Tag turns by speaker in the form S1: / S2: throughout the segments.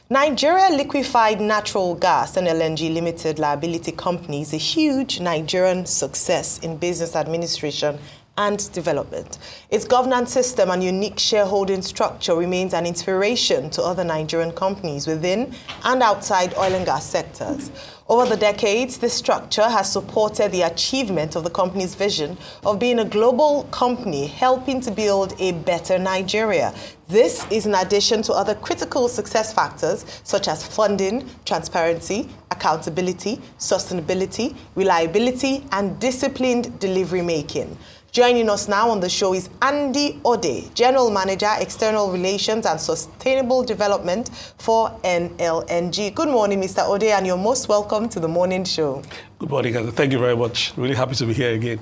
S1: Nigeria Liquefied Natural Gas NNLG Limited Liability Company is a huge Nigerian success in business administration and development. Its governance system and unique shareholding structure remains an inspiration to other Nigerian companies within and outside oil and gas sectors. Over the decades, this structure has supported the achievement of the company's vision of being a global company helping to build a better Nigeria. This is in addition to other critical success factors such as funding, transparency, accountability, sustainability, reliability, and disciplined delivery making. Joining us now on the show is Odey, General Manager, External Relations and Sustainable Development for NNLG. Good morning, Mr. Odey, and you're most welcome to the morning show.
S2: Good morning, guys. Thank you very much. Really happy to be here again.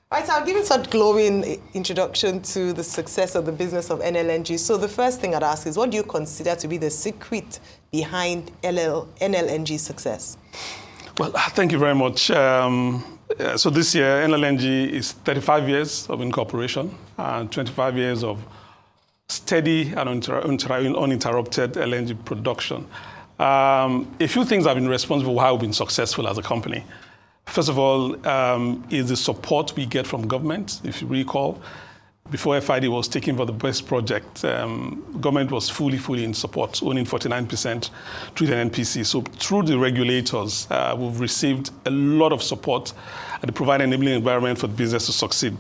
S1: Right, so I've given such glowing introduction to the success of the business of NNLG. So the first thing I'd ask is, what do you consider to be the secret behind NNLG's success?
S2: Well, thank you very much. So this year, NNLG is 35 years of incorporation and 25 years of steady and uninterrupted LNG production. A few things have been responsible for how we've been successful as a company. First of all, is the support we get from government. If you recall, before FID was taken for the best project, government was fully in support, owning 49% through the NPC. So through the regulators, we've received a lot of support and provide an enabling environment for the business to succeed.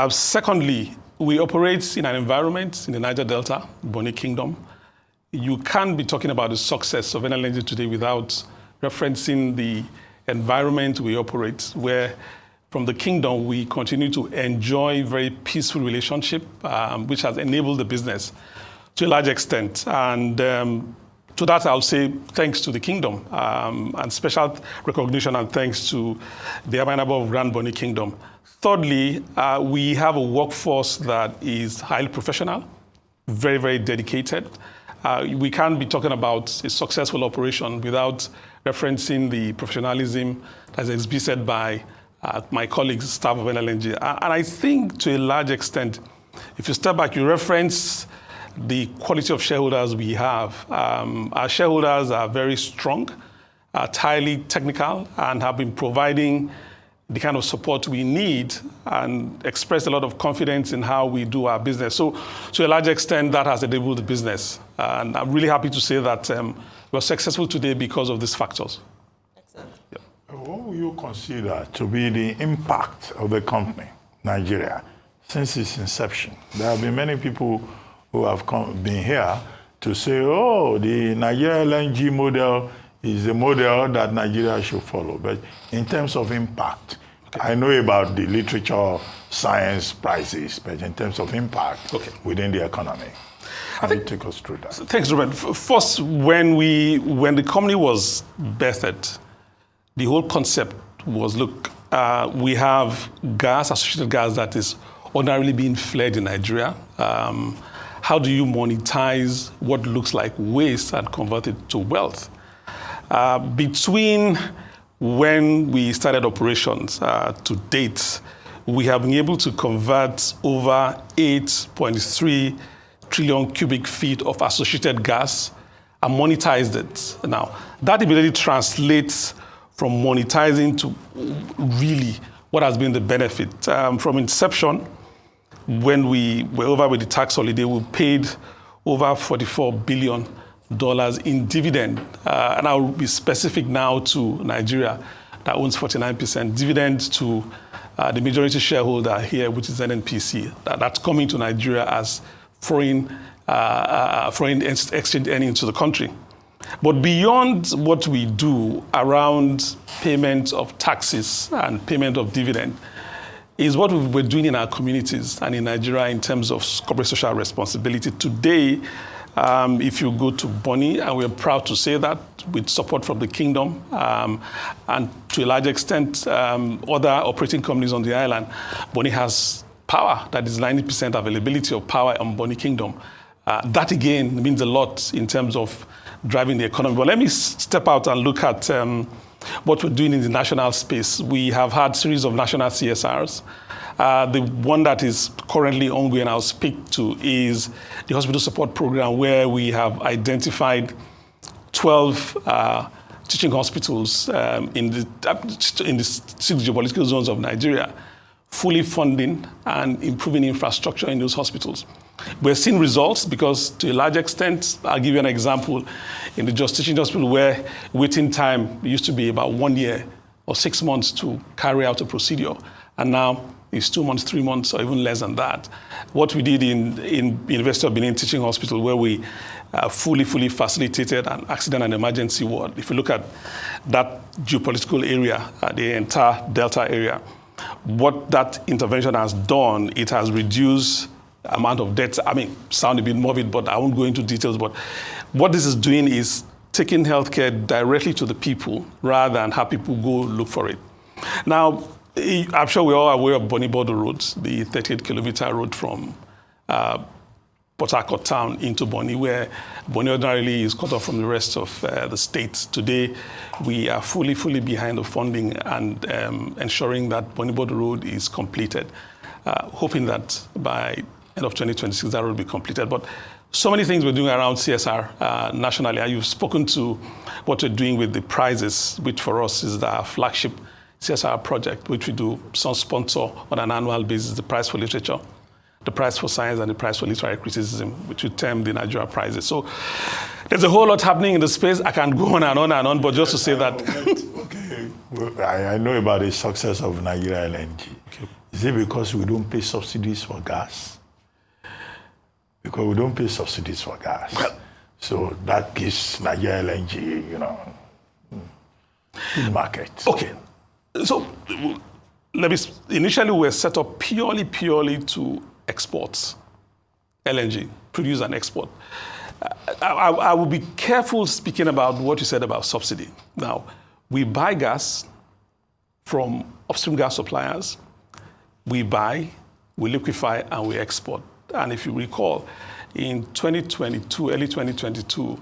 S2: Secondly, we operate in an environment in the Niger Delta, Bonny Kingdom. You can't be talking about the success of NNLG today without referencing the environment we operate, where from the kingdom, we continue to enjoy very peaceful relationship, which has enabled the business to a large extent. And to that, I'll say thanks to the kingdom and special recognition and thanks to the Amenable of Grand Bonny Kingdom. Thirdly, we have a workforce that is highly professional, very dedicated. We can't be talking about a successful operation without referencing the professionalism that's exhibited by my colleagues, staff of NNLG. And I think to a large extent, if you step back, you reference the quality of shareholders we have. Our shareholders are very strong, are highly technical, and have been providing the kind of support we need and express a lot of confidence in how we do our business. So to a large extent, that has enabled the business. And I'm really happy to say that we're successful today because of these factors.
S1: Excellent.
S2: Yeah.
S3: What will you consider to be the impact of the company, Nigeria, since its inception? There have been many people who have been here to say, oh, the Nigeria LNG model is the model that Nigeria should follow. But in terms of impact, I know about the literature, science prices, but in terms of impact within the economy, can you take us through that?
S2: Thanks, Ruben. First, when the company was birthed, the whole concept was, look, we have gas, associated gas that is ordinarily being flared in Nigeria. How do you monetize what looks like waste and convert it to wealth? Between when we started operations to date, we have been able to convert over 8.3 trillion cubic feet of associated gas and monetized it. Now, that immediately translates from monetizing to really what has been the benefit. From inception, when we were over with the tax holiday, we paid over $44 billion in dividend. And I'll be specific now to Nigeria that owns 49%, dividend to the majority shareholder here, which is NNPC, that's coming to Nigeria as foreign exchange earnings to the country. But beyond what we do around payment of taxes and payment of dividend is what we're doing in our communities and in Nigeria in terms of corporate social responsibility. Today, if you go to Bonny, and we're proud to say that with support from the kingdom and to a large extent other operating companies on the island, Bonny has power that is 90% availability of power on Bonny Kingdom. That again means a lot in terms of driving the economy. But let me step out and look at what we're doing in the national space. We have had a series of national CSRs. The one that is currently ongoing, I'll speak to, is the hospital support program, where we have identified 12 teaching hospitals in the 6 geopolitical zones of Nigeria, fully funding and improving infrastructure in those hospitals. We're seeing results because, to a large extent, I'll give you an example, in the Just Teaching Hospital, where waiting time used to be about 1 year or 6 months to carry out a procedure, and now it's 2 months, 3 months, or even less than that. What we did in University of Benin Teaching Hospital, where we fully facilitated an accident and emergency ward. If you look at that geopolitical area, the entire Delta area, what that intervention has done, it has reduced amount of deaths. I mean, sound a bit morbid, but I won't go into details. But what this is doing is taking healthcare directly to the people rather than have people go look for it. Now, I'm sure we're all aware of Bonny Border Road, the 38-kilometer road from Port Harcourt town into Bonny, where Bonny ordinarily is cut off from the rest of the state. Today, we are fully behind the funding and ensuring that Bonny Border Road is completed, hoping that by end of 2026 that will be completed. But so many things we're doing around CSR nationally. You've spoken to what we're doing with the prizes, which for us is the flagship CSR project, which we do some sponsor on an annual basis, the prize for literature, the prize for science, and the prize for literary criticism, which we term the Nigeria prizes. So there's a whole lot happening in the space. I can go on and on and on, but just to say that.
S3: Okay, well, I know about the success of Nigeria LNG. Okay. Is it because we don't pay subsidies for gas? Because we don't pay subsidies for gas. So that gives Nigeria LNG, good market.
S2: Okay. So initially we were set up purely to export LNG, produce and export. I will be careful speaking about what you said about subsidy. Now, we buy gas from upstream gas suppliers. We buy, we liquefy, and we export. And if you recall, in 2022, early 2022,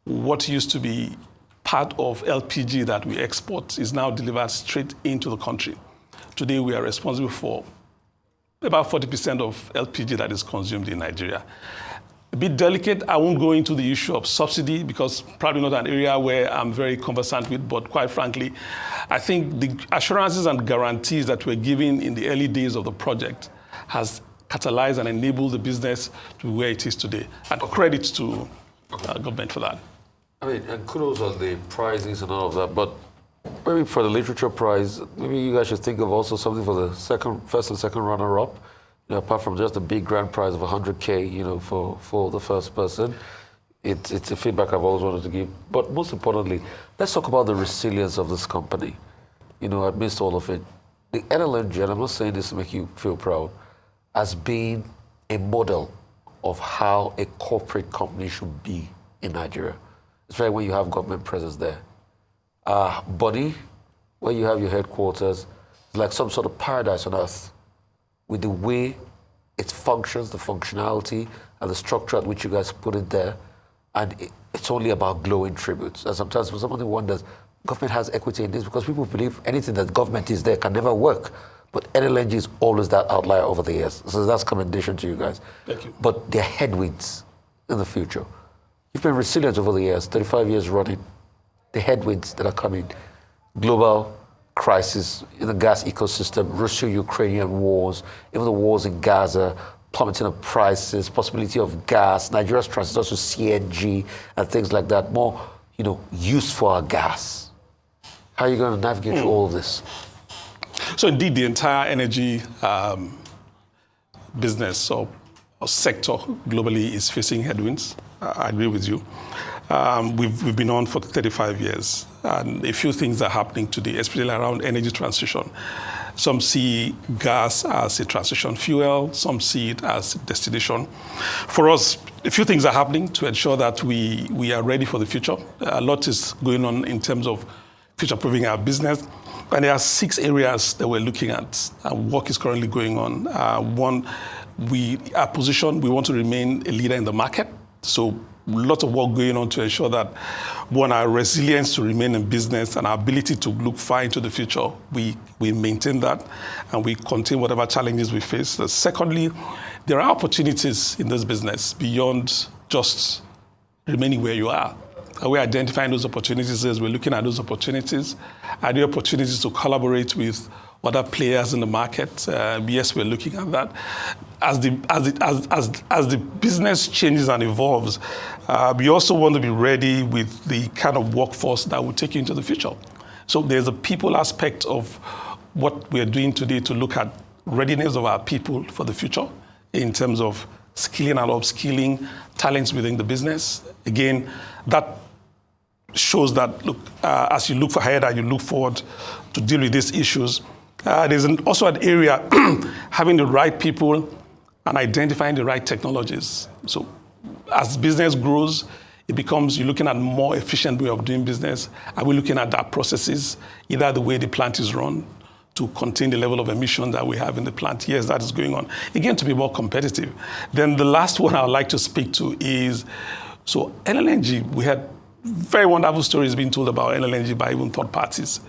S2: what used to be part of LPG that we export is now delivered straight into the country. Today, we are responsible for about 40% of LPG that is consumed in Nigeria. A bit delicate, I won't go into the issue of subsidy because probably not an area where I'm very conversant with, but quite frankly, I think the assurances and guarantees that we're giving in the early days of the project has catalyzed and enabled the business to where it is today. And credit to government for that.
S4: I mean, and kudos on the prizes and all of that, but maybe for the literature prize, maybe you guys should think of also something for the first and second runner-up, apart from just the big grand prize of 100K, for the first person. It's a feedback I've always wanted to give. But most importantly, let's talk about the resilience of this company, amidst all of it. The NNLG, and I'm not saying this to make you feel proud, has been a model of how a corporate company should be in Nigeria. Especially when you have government presence there. Bonny, where you have your headquarters, is like some sort of paradise on earth with the way it functions, the functionality, and the structure at which you guys put it there. And it's only about glowing tributes. And sometimes when somebody wonders, government has equity in this because people believe anything that government is there can never work. But NNLG is always that outlier over the years. So that's commendation to you guys.
S2: Thank you.
S4: But there are headwinds in the future. You've been resilient over the years, 35 years running. The headwinds that are coming, global crisis in the gas ecosystem, Russia-Ukrainian wars, even the wars in Gaza, plummeting of prices, possibility of gas, Nigeria's transition to CNG and things like that, more, use for our gas. How are you going to navigate through all of this?
S2: So indeed, the entire energy business or sector globally is facing headwinds. I agree with you. We've been on for 35 years, and a few things are happening today, especially around energy transition. Some see gas as a transition fuel, some see it as a destination. For us, a few things are happening to ensure that we are ready for the future. A lot is going on in terms of future-proofing our business. And there are 6 areas that we're looking at, and work is currently going on. One, our position, we want to remain a leader in the market. So lots of work going on to ensure that one, our resilience to remain in business and our ability to look far into the future. We maintain that and we contain whatever challenges we face. Secondly, there are opportunities in this business beyond just remaining where you are. And we're identifying those opportunities as we're looking at those opportunities. Are there opportunities to collaborate with other players in the market? Yes, we're looking at that. As the business changes and evolves, we also want to be ready with the kind of workforce that will take you into the future. So there's a people aspect of what we're doing today to look at readiness of our people for the future in terms of skilling and upskilling talents within the business. Again, that shows that, look, as you look ahead and you look forward to deal with these issues, there's also an area having the right people and identifying the right technologies. So as business grows, it becomes you're looking at more efficient way of doing business. Are we looking at that processes, either the way the plant is run, to contain the level of emission that we have in the plant? Yes, that is going on. Again, to be more competitive. Then the last one I would like to speak to is, so NNLG, we had very wonderful stories being told about NNLG by even third parties.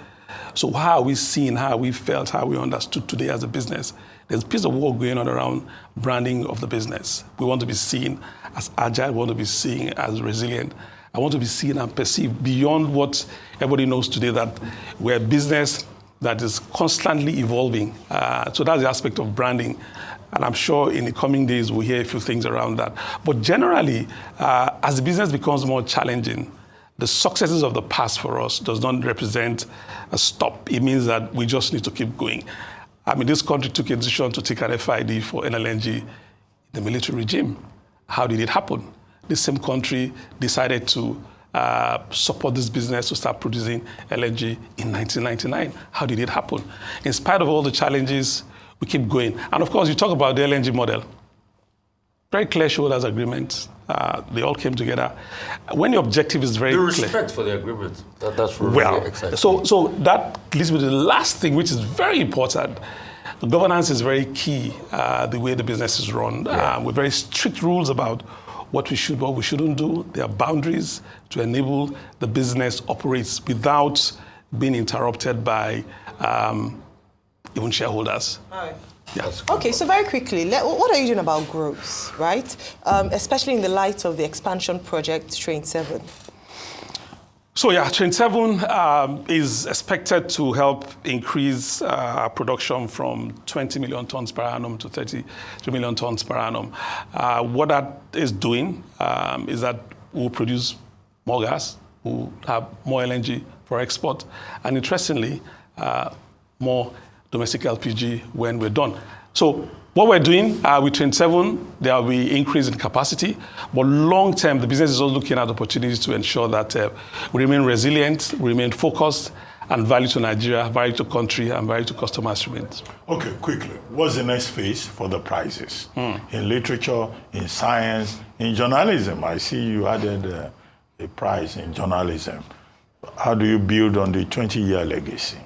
S2: So how are we seen, how are we felt, how are we understood today as a business? There's a piece of work going on around branding of the business. We want to be seen as agile, we want to be seen as resilient. I want to be seen and perceived beyond what everybody knows today, that we're a business that is constantly evolving. So that's the aspect of branding. And I'm sure in the coming days, we'll hear a few things around that. But generally, as the business becomes more challenging, the successes of the past for us does not represent a stop. It means that we just need to keep going. I mean, this country took a decision to take an FID for NNLG in the military regime. How did it happen? The same country decided to support this business to start producing LNG in 1999. How did it happen? In spite of all the challenges, we keep going. And of course, you talk about the LNG model. Very clear shareholders agreement. They all came together. When your objective is very clear.
S4: The respect for the agreement, that's really exciting.
S2: So that leads me to the last thing, which is very important. The governance is very key, the way the business is run. With very strict rules about what we should, what we shouldn't do. There are boundaries to enable the business operates without being interrupted by even shareholders.
S1: All right.
S2: Yeah.
S1: Okay, so very quickly, what are you doing about growth, right? Especially in the light of the expansion project, Train 7.
S2: So yeah, Train 7 is expected to help increase our production from 20 million tons per annum to 33 million tons per annum. What that is doing is that we'll produce more gas, we'll have more LNG for export, and interestingly, more domestic LPG when we're done. So what we're doing with Train 7, there will be increase in capacity, but long term, the business is also looking at opportunities to ensure that we remain resilient, we remain focused, and value to Nigeria, value to country, and value to customers remains.
S3: Okay, quickly, what's the next phase for the prizes? In literature, in science, in journalism? I see you added a prize in journalism. How do you build on the 20-year legacy?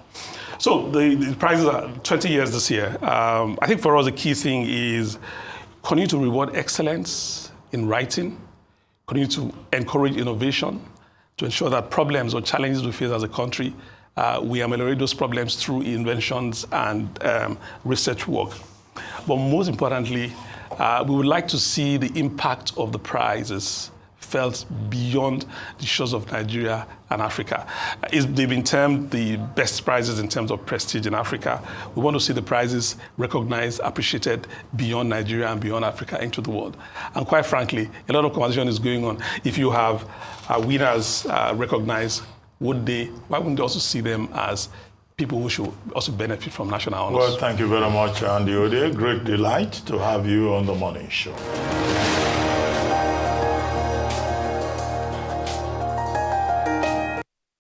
S2: So the prizes are 20 years this year. I think for us, the key thing is continue to reward excellence in writing, continue to encourage innovation, to ensure that problems or challenges we face as a country, we ameliorate those problems through inventions and research work. But most importantly, we would like to see the impact of the prizes felt beyond the shores of Nigeria and Africa. They've been termed the best prizes in terms of prestige in Africa. We want to see the prizes recognized, appreciated beyond Nigeria and beyond Africa into the world. And quite frankly, a lot of conversation is going on. If you have winners recognized, why wouldn't they also see them as people who should also benefit from national honors?
S3: Well, thank you very much, Andy Odey. Great delight to have you on The Morning Show.